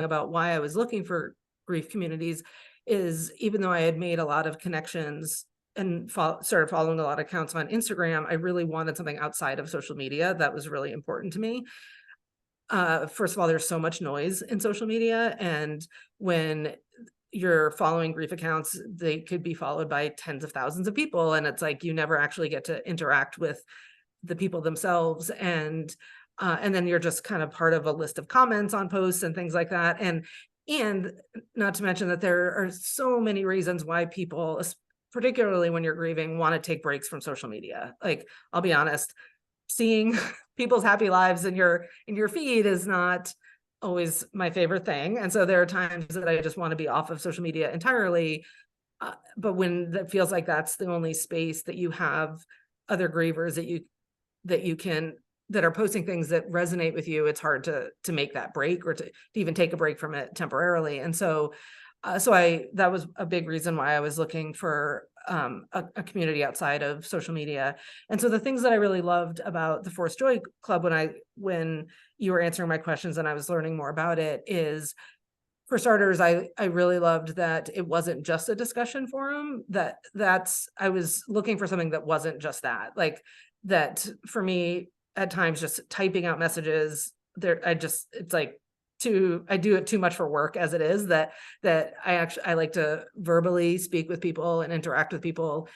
about why I was looking for grief communities is even though I had made a lot of connections and started following a lot of accounts on Instagram, I really wanted something outside of social media that was really important to me. First of all, there's so much noise in social media, and when you're following grief accounts, they could be followed by tens of thousands of people, and it's like you never actually get to interact with the people themselves, and then you're just kind of part of a list of comments on posts and things like that, and not to mention that there are so many reasons why people, particularly when you're grieving, want to take breaks from social media. Like, I'll be honest, seeing people's happy lives in your feed is not always my favorite thing, and so there are times that I just want to be off of social media entirely. But when that feels like that's the only space that you have other grievers that you can that are posting things that resonate with you, it's hard to make that break or to even take a break from it temporarily. And so I that was a big reason why I was looking for a community outside of social media. And so the things that I really loved about the Forced Joy Club when you were answering my questions and I was learning more about it is, for starters, I really loved that it wasn't just a discussion forum. I was looking for something that wasn't just that. Like, that for me, at times, just typing out messages there, it's like I do it too much for work as it is, that I like to verbally speak with people and interact with people.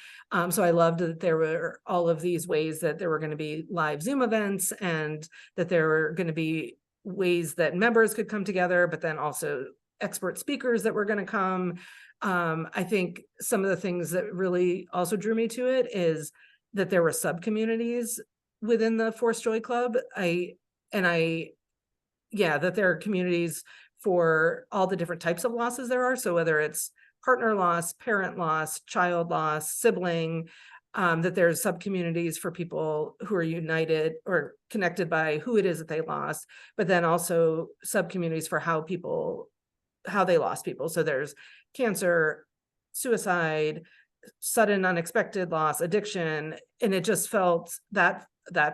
So I loved that there were all of these ways that there were going to be live Zoom events, and that there were going to be ways that members could come together, but then also expert speakers that were going to come. I think some of the things that really also drew me to it is that there were sub communities within the Forced Joy Club. Yeah, that there are communities for all the different types of losses there are. So whether it's partner loss, parent loss, child loss, sibling, that there's sub communities for people who are united or connected by who it is that they lost, but then also sub communities for how they lost people. So there's cancer, suicide, sudden unexpected loss, addiction, and it just that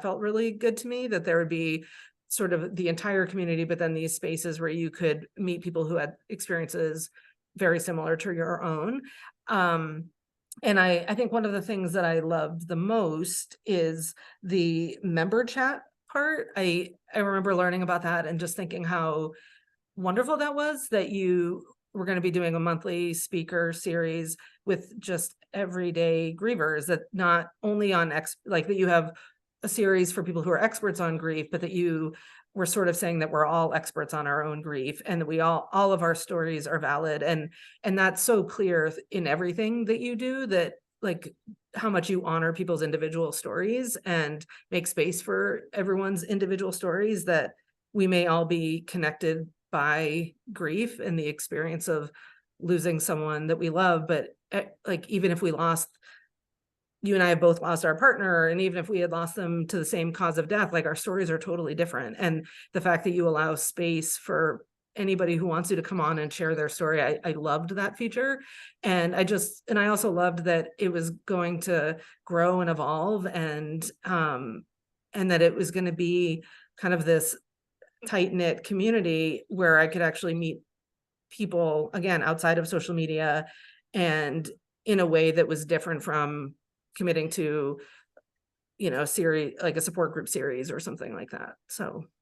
felt really good to me, that there would be sort of the entire community, but then these spaces where you could meet people who had experiences very similar to your own. And I think one of the things that I loved the most is the member chat part. I remember learning about that and just thinking how wonderful that was, that you were going to be doing a monthly speaker series with just everyday grievers, that not only like that you have a series for people who are experts on grief, but that you were sort of saying that we're all experts on our own grief, and that we all of our stories are valid. And that's so clear in everything that you do, that like how much you honor people's individual stories and make space for everyone's individual stories, that we may all be connected by grief and the experience of losing someone that we love. But like, even if you and I have both lost our partner, and even if we had lost them to the same cause of death, like, our stories are totally different. And the fact that you allow space for anybody who wants you to come on and share their story, I loved that feature. And I also loved that it was going to grow and evolve, and that it was going to be kind of this tight-knit community where I could actually meet people, again, outside of social media, and in a way that was different from committing to, series like a support group series or something like that. So